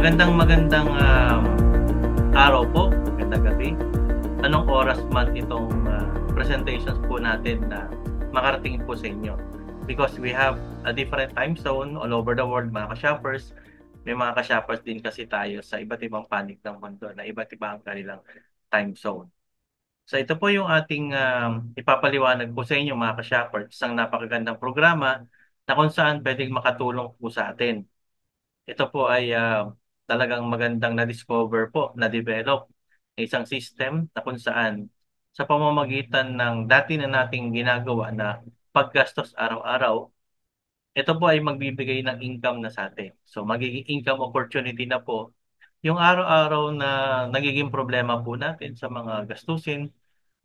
Magandang araw po, magandang gabi. Anong oras man itong presentations po natin na makarating po sa inyo? Because we have a different time zone all over the world, mga ka-shoppers. May mga ka-shoppers din kasi tayo sa iba't ibang panig ng mundo na iba't iba ang kanilang time zone. So ito po yung ating ipapaliwanag po sa inyo, mga ka-shoppers, isang napakagandang programa na kung saan pwedeng makatulong po sa atin. Ito po ay talagang magandang na-discover po, na-develop na isang system na kung saan sa pamamagitan ng dati na nating ginagawa na paggastos araw-araw, ito po ay magbibigay ng income na sa atin. So magiging income opportunity na po yung araw-araw na nagiging problema po natin sa mga gastusin,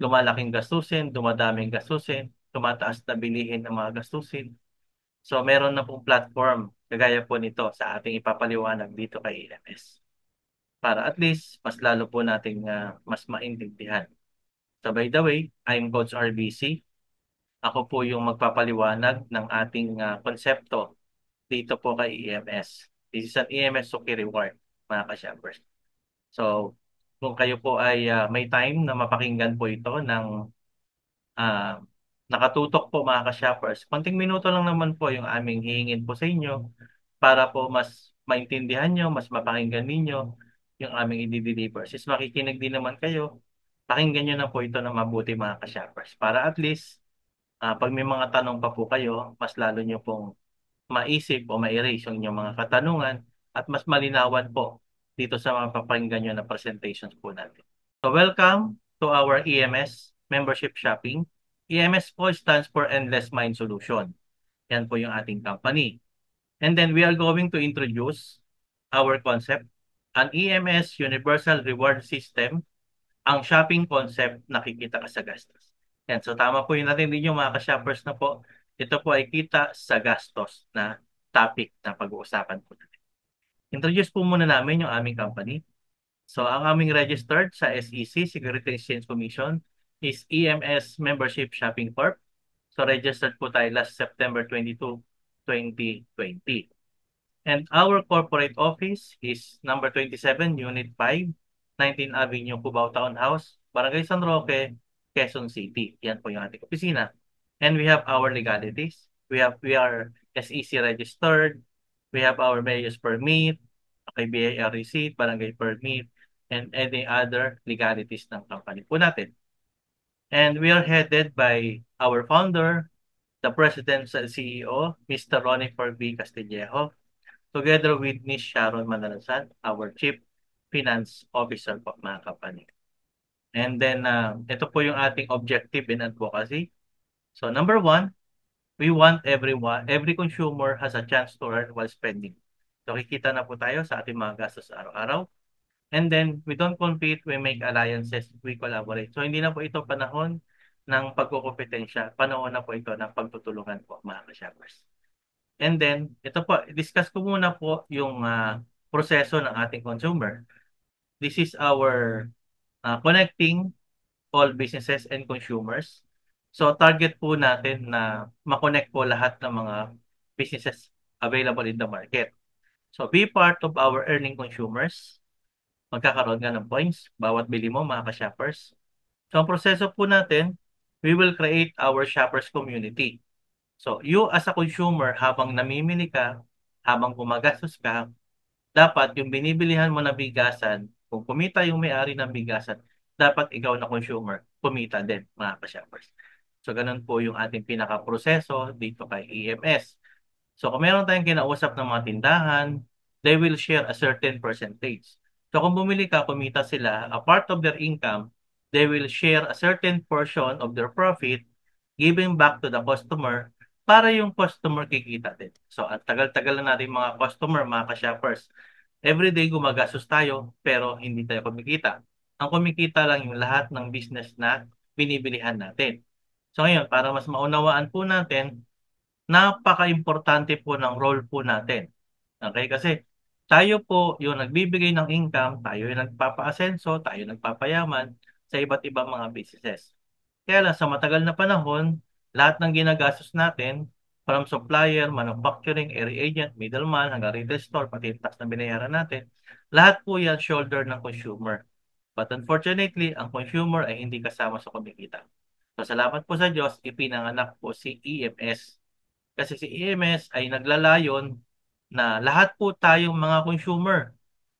lumalaking gastusin, dumadaming gastusin, tumataas na bilihin ng mga gastusin. So meron na pong platform kagaya po nito sa ating ipapaliwanag dito kay EMS para at least mas lalo po nating mas maintindihan. So by the way, I'm Coach RBC. Ako po yung magpapaliwanag ng ating konsepto dito po kay EMS. This is an EMS Suki Reward, mga ka-shoppers. So kung kayo po ay may time na mapakinggan po ito ng ah, nakatutok po, mga ka-shoppers, konting minuto lang naman po yung aming hihingin po sa inyo para po mas maintindihan nyo, mas mapakinggan ninyo yung aming i-deliver. Since makikinig din naman kayo, pakinggan nyo na po ito na mabuti, mga ka-shoppers. Para at least, pag may mga tanong pa po kayo, mas lalo nyo pong maisip o ma-erase yung inyong mga katanungan at mas malinawan po dito sa mga papakinggan nyo na presentations po natin. So welcome to our EMS membership shopping. EMS po stands for Endless Mind Solution. Yan po yung ating company. And then we are going to introduce our concept, an EMS Universal Reward System, ang shopping concept na kikita ka sa gastos. Yan, so tama po yung natin din yung mga ka-shoppers na po. Ito po ay kita sa gastos na topic na pag-uusapan po natin. Introduce po muna namin yung aming company. So ang aming registered sa SEC, Securities Exchange Commission, is EMS Membership Shopping Corp. So registered po tayo last September 22, 2020. And our corporate office is number 27, Unit 5, 19th Avenue, Cubao Townhouse, Barangay San Roque, Quezon City. Yan po yung ating opisina. And we have our legalities. We are SEC registered. We have our mayor's permit, BIR receipt, barangay permit, and any other legalities ng company po natin. And we are headed by our founder, the President and CEO, Mr. Ronnie Forby Castillejo, together with Ms. Sharon Manalasan, our Chief Finance Officer po, mga company. And then, ito po yung ating objective in advocacy. So, number one, we want every consumer has a chance to earn while spending. So, kikita na po tayo sa ating mga gastos araw-araw. And then, we don't compete, we make alliances, we collaborate. So, hindi na po ito panahon ng pagkukumpetensya. Panahon na po ito ng pagtutulungan po, mga ka-shoppers. And then, ito po, discuss ko muna po yung proseso ng ating consumer. This is our connecting all businesses and consumers. So, target po natin na makonect po lahat ng mga businesses available in the market. So, be part of our earning consumers. Magkakaroon ka ng points bawat bili mo, mga ka-shoppers. So, ang proseso po natin, we will create our shoppers community. So, you as a consumer, habang namimili ka, habang gumagastos ka, dapat yung binibilihan mo na bigasan, kung kumita yung may-ari ng bigasan, dapat ikaw na consumer, kumita din, mga ka-shoppers. So, ganun po yung ating pinaka-proseso dito kay EMS. So, kung meron tayong kinausap ng mga tindahan, they will share a certain percentage. So, kung bumili ka, kumita sila, a part of their income, they will share a certain portion of their profit, giving back to the customer, para yung customer kikita din. So, at tagal-tagal na natin mga customer, mga ka-shoppers. Everyday gumagastos tayo, pero hindi tayo kumikita. Ang kumikita lang yung lahat ng business na binibilihan natin. So, ngayon, para mas maunawaan po natin, napaka-importante po ng role po natin. Okay? Kasi tayo po yung nagbibigay ng income, tayo yung nagpapa-asenso, tayo yung nagpapayaman sa iba't ibang mga businesses. Kaya lang, sa matagal na panahon, lahat ng ginagastos natin from supplier, manufacturing, area agent, middleman, hanggang retail store, pati yung tax na binayaran natin. Lahat po yan shoulder ng consumer. But unfortunately, ang consumer ay hindi kasama sa kumikita. So salamat po sa Diyos, ipinanganak po si EMS. Kasi si EMS ay naglalayon na lahat po tayong mga consumer,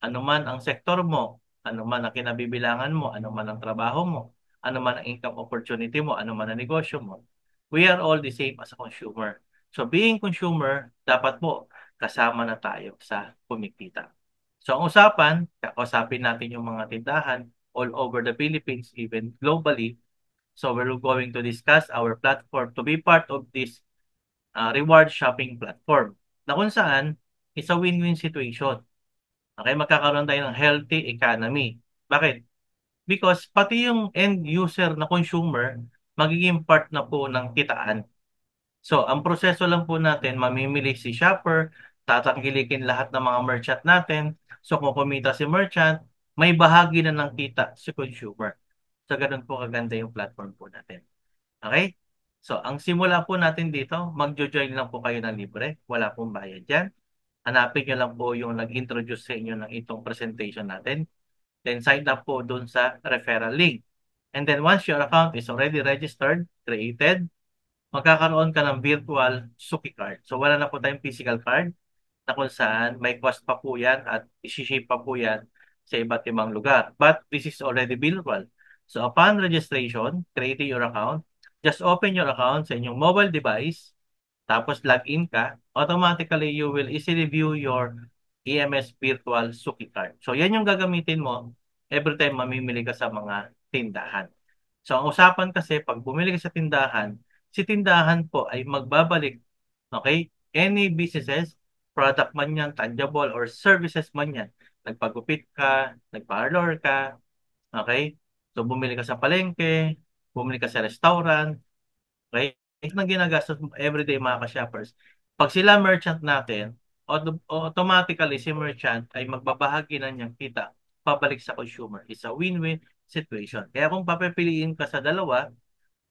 ano man ang sektor mo, ano man ang kinabibilangan mo, ano man ang trabaho mo, ano man ang income opportunity mo, ano man ang negosyo mo, we are all the same as a consumer. So being consumer, dapat po kasama na tayo sa kumikita. So ang usapan, kakausapin natin yung mga tindahan all over the Philippines, even globally. So we're going to discuss our platform to be part of this reward shopping platform na kung saan it's a win-win situation. Okay, magkakaroon tayo ng healthy economy. Bakit? Because pati yung end user na consumer magiging part na po ng kitaan. So, ang proseso lang po natin, mamimili si shopper, tatangkilikin lahat ng mga merchant natin. So, kung kumita si merchant, may bahagi na ng kita si consumer. So, ganun po kaganda yung platform po natin. Okay? So, ang simula po natin dito, magjo-join lang po kayo ng libre. Wala pong bayad dyan. Hanapin nyo lang po yung nag-introduce sa inyo ng itong presentation natin. Then, sign up po dun sa referral link. And then, once your account is already registered, created, magkakaroon ka ng virtual Suki card. So, wala na po tayong physical card na kung saan may cost pa po yan at isi-ship pa po yan sa iba't ibang lugar. But this is already virtual. So upon registration, creating your account, just open your account sa inyong mobile device, tapos log in ka, automatically you will easily view your EMS virtual Suki card. So yan yung gagamitin mo every time mamimili ka sa mga tindahan. So ang usapan kasi pag bumili ka sa tindahan, si tindahan po ay magbabalik, okay? Any businesses, product man yan, tangible or services man yan. Nagpagupit ka, nagparlor ka, okay? So bumili ka sa palengke, bumili ka sa restaurant, okay? Ito nang ginagastos mo everyday mga ka-shoppers. Pag sila merchant natin, automatically si merchant ay magbabahagi na niyang kita pabalik sa consumer. It's a win-win situation. Kaya kung papipiliin ka sa dalawa,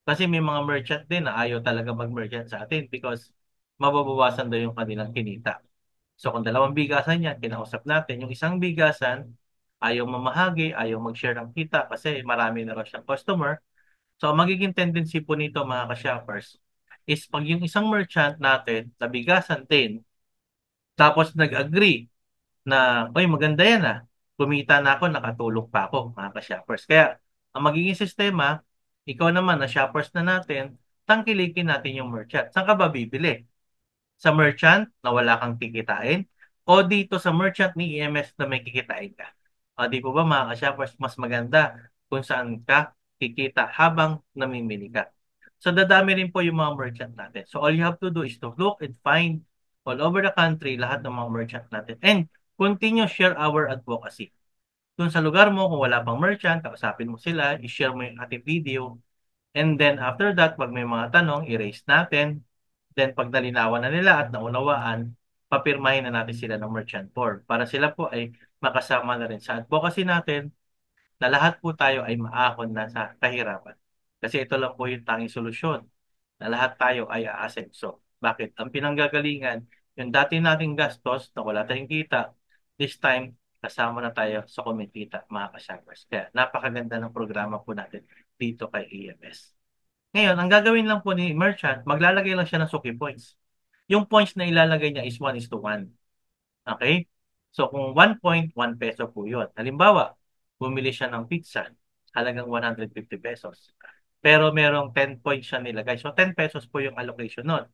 kasi may mga merchant din na ayaw talaga mag-merchant sa atin because mababawasan daw yung kanilang kinita. So kung dalawang bigasan yan, kinausap natin, yung isang bigasan, ayaw mamahagi, ayaw mag-share ng kita kasi marami na raw siyang customer. So ang magiging tendency po nito mga ka-shoppers is pag yung isang merchant natin, nabigasan din, tapos nag-agree na, oy maganda yan ah, kumita na ako, nakatulong pa ako mga ka-shoppers. Kaya ang magiging sistema, ikaw naman na shoppers na natin, tangkilikin natin yung merchant. Saan ka ba bibili? Sa merchant na wala kang kikitain o dito sa merchant ni EMS na may kikitain ka? O di po ba mga ka-shoppers, mas maganda kung saan ka kikita habang namimili ka. So dadami rin po yung mga merchant natin. So all you have to do is to look and find all over the country lahat ng mga merchant natin. And continue share our advocacy. Kung sa lugar mo, kung wala pang merchant, kausapin mo sila, i-share mo yung ating video. And then after that, pag may mga tanong, i-raise natin. Then pag nalinawan na nila at naunawaan, papirmahin na natin sila ng merchant board para sila po ay makasama na rin sa advocacy natin na lahat po tayo ay maahon na sa kahirapan. Kasi ito lang po yung tanging solusyon na lahat tayo ay aasenso. Bakit? Ang pinanggagalingan, yung dati nating gastos na wala tayong kita, this time, kasama na tayo sa kumikita, mga ka-shoppers. Kaya napakaganda ng programa po natin dito kay EMS. Ngayon, ang gagawin lang po ni merchant, maglalagay lang siya ng Suki points. Yung points na ilalagay niya is 1:1. Okay? So kung 1 point, 1 peso po yun. Halimbawa, bumili siya ng pizza, halagang 150 pesos. Pero merong 10 points siya nilagay. So 10 pesos po yung allocation nun.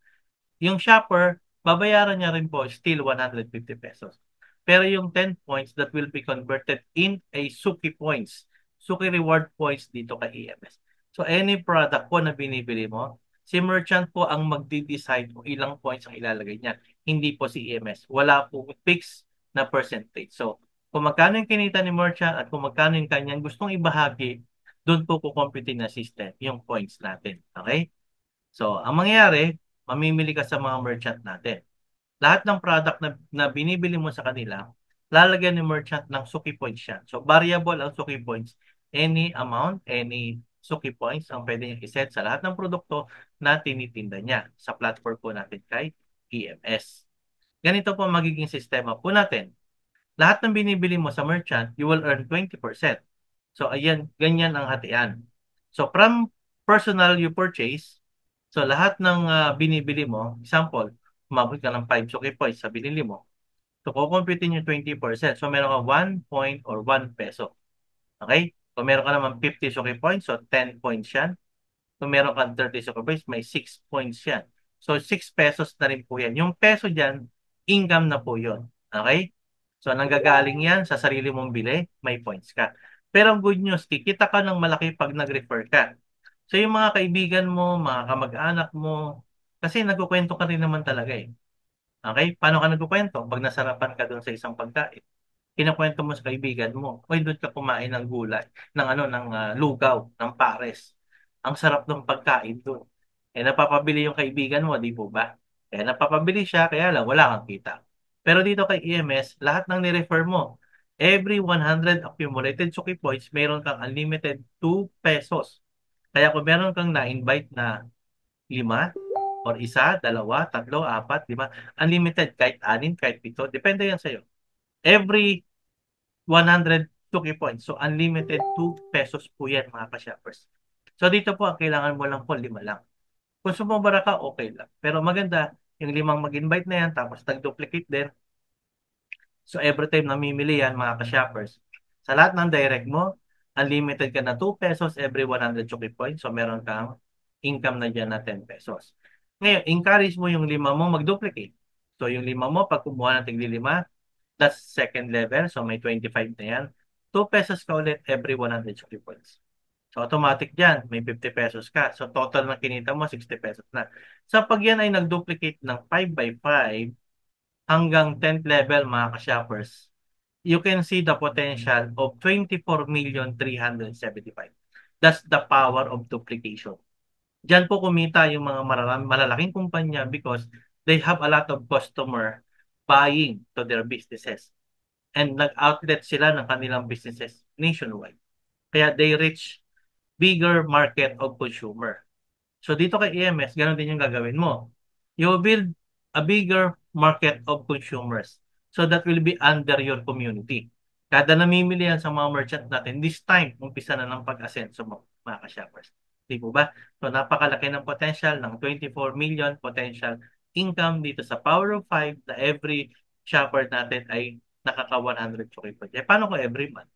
Yung shopper, babayaran niya rin po still 150 pesos. Pero yung 10 points that will be converted in a Suki points. Suki reward points dito kay EMS. So any product po na binibili mo, si merchant po ang magde-decide kung ilang points ang ilalagay niya. Hindi po si EMS. Wala po fixed na percentage. So kung magkano yung kinita ni merchant at kung magkano yung kanyang gustong ibahagi, doon po kukumpitin na system yung points natin. Okay? So ang mangyayari, mamimili ka sa mga merchant natin. Lahat ng product na binibili mo sa kanila, lalagyan ni merchant ng Suki points siya. So variable ang Suki points. Any amount, any Suki Points ang pwede niya iset sa lahat ng produkto na tinitinda niya sa platform po natin kay EMS. Ganito po magiging sistema po natin. Lahat ng binibili mo sa merchant, you will earn 20%. So, ayan, ganyan ang hatian. So, from personal you purchase, so lahat ng binibili mo, example, umabot ka ng 5 Suki Points sa binili mo, so, kukumpitin yung 20%. So, meron ka 1 point or 1 peso. Okay? Kung meron ka naman 50 Suki Points, so 10 points yan. Kung meron kang 30 Suki Points, may 6 points yan. So, 6 pesos na rin po yan. Yung peso dyan, income na po yun. Okay? So, nanggagaling yan sa sarili mong bili, may points ka. Pero ang good news, kikita ka ng malaki pag nag-refer ka. So, yung mga kaibigan mo, mga kamag-anak mo, kasi nagkukwento ka rin naman talaga eh. Okay? Paano ka nagkukwento? Pag nasarapan ka doon sa isang pagkain, kinakwento mo sa kaibigan mo, oy, doon ka kumain ng gulay, ng lugaw, ng pares. Ang sarap ng pagkain doon. Eh, napapabili yung kaibigan mo, di po ba? Eh, napapabili siya, kaya lang, wala kang kita. Pero dito kay EMS, lahat ng ni-refer mo, every 100 accumulated Suki Points, meron kang unlimited 2 pesos. Kaya kung meron kang na-invite na 5, or isa, dalawa, tatlo, apat, 5, unlimited, kahit 6, kahit 7, depende yan sa'yo. Every 100 Suki Points. So, unlimited 2 pesos po yan, mga ka-shoppers. So, dito po, ang kailangan mo lang po, 5 lang. Kung sumobra ka, okay lang. Pero maganda, yung 5 mag-invite na yan, tapos nag-duplicate din. So, every time namimili yan, mga ka-shoppers, sa lahat ng direct mo, unlimited ka na 2 pesos every 100 Suki Points. So, meron kang income na dyan na 10 pesos. Ngayon, encourage mo yung 5 mo mag-duplicate. So, yung 5 mo, pag kumuha ng tigli 5, that's second level. So, may 25 na yan. 2 pesos ka ulit every 100 Suki Points. So, automatic dyan, may 50 pesos ka. So, total na kinita mo, 60 pesos na. So, pag yan ay nag-duplicate ng 5 by 5 hanggang 10th level, mga ka-shoppers, you can see the potential of 24,375,000. That's the power of duplication. Diyan po kumita yung mga malalaking kumpanya because they have a lot of customer buying to their businesses. And nag-outlet sila ng kanilang businesses nationwide. Kaya they reach bigger market of consumer. So dito kay EMS, ganun din yung gagawin mo. You will build a bigger market of consumers. So that will be under your community. Kada namimili yan sa mga merchant natin, this time, umpisa na ng pag-asenso mo, mga ka-shoppers. Di po ba? So napakalaki ng potential ng 24 million potential income dito sa Power of 5 na every shopper natin ay nakaka 100 Suki Points. Eh, paano ko every month?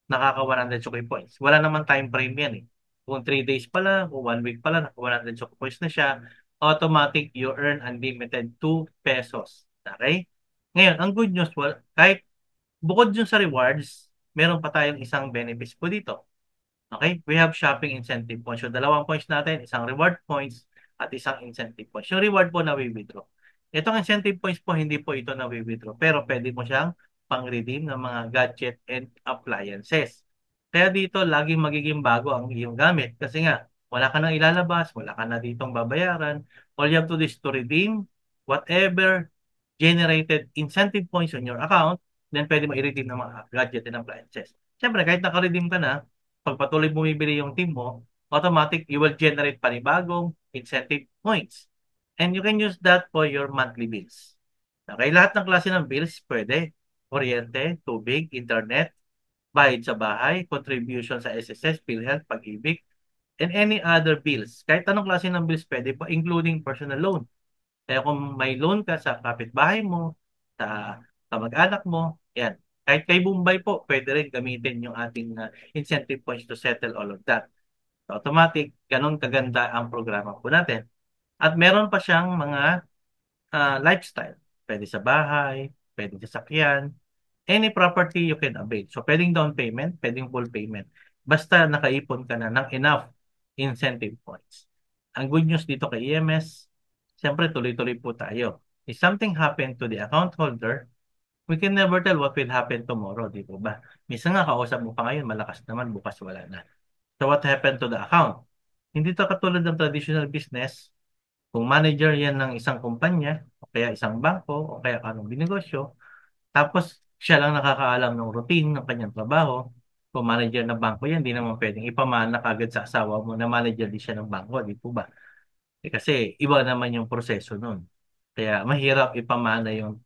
Nakaka 100 Suki Points. Wala naman time frame yan eh. Kung 3 days pa lang, kung 1 week pa lang, naka 100 Suki Points na siya, automatic you earn unlimited 2 pesos. Okay? Ngayon, ang good news, kahit bukod dun sa rewards, meron pa tayong isang benefits po dito. Okay? We have shopping incentive points. So, dalawang points natin, isang reward points at isang incentive points. Yung reward po na withdraw. Itong incentive points po, hindi po ito na withdraw. Pero pwede mo siyang pang-redeem ng mga gadget and appliances. Kaya dito, laging magiging bago ang iyong gamit. Kasi nga, wala ka nang ilalabas, wala ka na ditong babayaran. All you have to do is to redeem whatever generated incentive points on your account, then pwede mo i-redeem ng mga gadget and appliances. Siyempre, kahit naka-redeem ka na, pag patuloy bumibili yung team mo, automatic, you will generate panibagong incentive points. And you can use that for your monthly bills. Okay, lahat ng klase ng bills pwede. Kuryente, tubig, internet, bayad sa bahay, contribution sa SSS, PhilHealth, Pag-ibig, and any other bills. Kahit anong klase ng bills pwede po, including personal loan. Kaya kung may loan ka sa kapitbahay mo, sa kamag-anak mo, yan. Kahit kay Bombay po, pwede rin gamitin yung ating incentive points to settle all of that. So, automatic, ganun kaganda ang programa po natin. At meron pa siyang mga lifestyle. Pwede sa bahay, pwede sa sakyan, any property you can avail. So, pwedeng down payment, pwedeng full payment. Basta nakaipon ka na ng enough incentive points. Ang good news dito kay EMS, siyempre tuloy-tuloy po tayo. If something happened to the account holder, we can never tell what will happen tomorrow, di po ba? Minsan nga kausap mo pa ngayon, malakas naman, bukas wala na. So what happened to the account? Hindi to katulad ng traditional business. Kung manager yan ng isang kumpanya, o kaya isang bangko, o kaya anong binegosyo, tapos siya lang nakakaalam ng routine ng kanyang trabaho. Kung manager ng bangko yan, di naman pwedeng ipamana kagad sa asawa mo na manager din siya ng bangko, di po ba? Kasi iba naman yung proseso nun. Kaya mahirap ipamana yung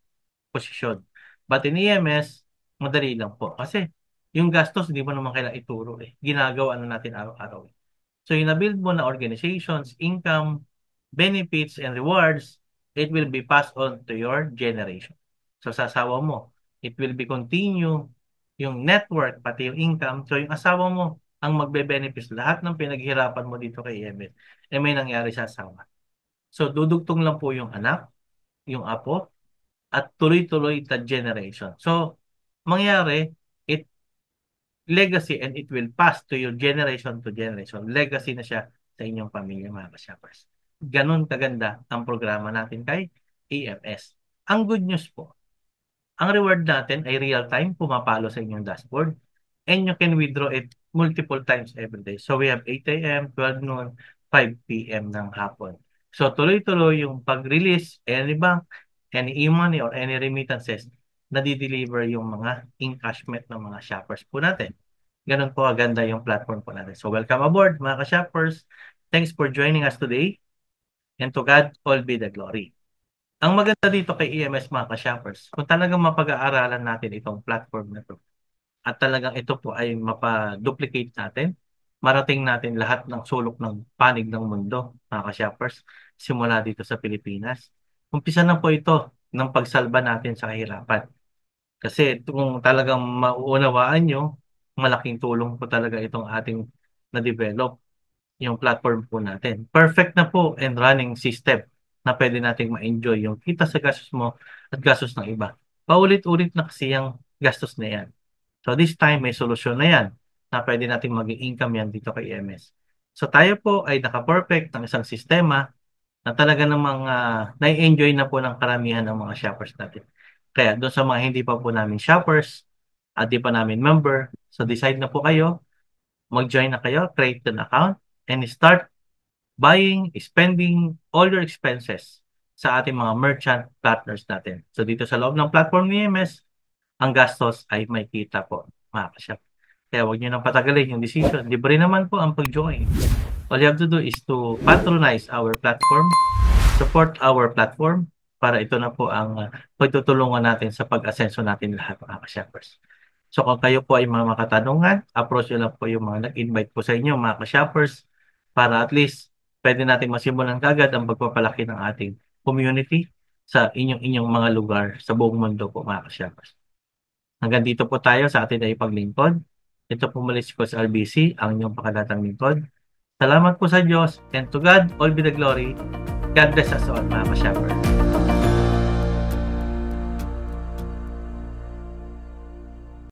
posisyon. But in EMS, madali lang po. Kasi yung gastos, hindi mo naman kailangan ituro eh. Ginagawa na natin araw-araw. So yung na-build mo na organizations, income, benefits, and rewards, it will be passed on to your generation. So sa asawa mo, it will be continue yung network, pati yung income. So yung asawa mo, ang magbe-benefits lahat ng pinaghirapan mo dito kay EMS, eh may nangyari sa asawa. So dudugtong lang po yung anak, yung apo, at tuloy-tuloy ta generation. So mangyari, it legacy and it will pass to your generation to generation. Legacy na siya sa inyong pamilya, mga ka-shoppers. Ganon kaganda ang programa natin kay EMS. Ang good news po, ang reward natin ay real time, pumapalo sa inyong dashboard, and you can withdraw it multiple times every day. So we have 8 a.m., 12 noon, 5 p.m. ng hapon. So tuloy-tuloy yung pag-release, any bank, any e-money, or any remittances, na-deliver yung mga encashment ng mga shoppers po natin. Ganun po aganda yung platform po natin. So welcome aboard mga ka-shoppers. Thanks for joining us today. And to God all be the glory. Ang maganda dito kay EMS mga ka-shoppers, kung talagang mapag-aaralan natin itong platform na to, at talagang ito po ay mapa-duplicate natin, marating natin lahat ng sulok ng panig ng mundo, mga ka-shoppers, simula dito sa Pilipinas. Umpisa na po ito ng pagsalba natin sa kahirapan. Kasi kung talagang mauunawaan nyo, malaking tulong po talaga itong ating na-develop, yung platform po natin. Perfect na po and running system na pwede nating ma-enjoy yung kita sa gastos mo at gastos ng iba. Paulit-ulit na kasi yung gastos na yan. So this time may solusyon na yan na pwede nating maging income yan dito kay EMS. So tayo po ay naka-perfect ng isang sistema na talaga namang na-enjoy na po ng karamihan ng mga shoppers natin. Kaya doon sa mga hindi pa po namin shoppers at di pa namin member, so decide na po kayo, mag-join na kayo, create an account, and start buying, spending all your expenses sa ating mga merchant partners natin. So dito sa loob ng platform ni EMS, ang gastos ay may kita po, mga kasyap. Kaya huwag nyo nang patagalin yung decision. Libre naman po ang pag-join. All you have to do is to patronize our platform, support our platform, para ito na po ang pagtutulungan natin sa pag-asenso natin lahat, mga ka-shoppers. So kung kayo po ay mga makatanungan, approach nyo lang po yung mga nag-invite po sa inyo, mga ka-shoppers, para at least pwede natin masimulan kagad ang pagpapalaki ng ating community sa inyong mga lugar sa buong mundo po, mga ka-shoppers. Hanggang dito po tayo sa ating ay paglingkod. Ito po muli si Coach RBC, ang inyong pakadatang lingkod. Salamat po sa Diyos, and to God all be the glory. God bless us all, mga ka-shopper.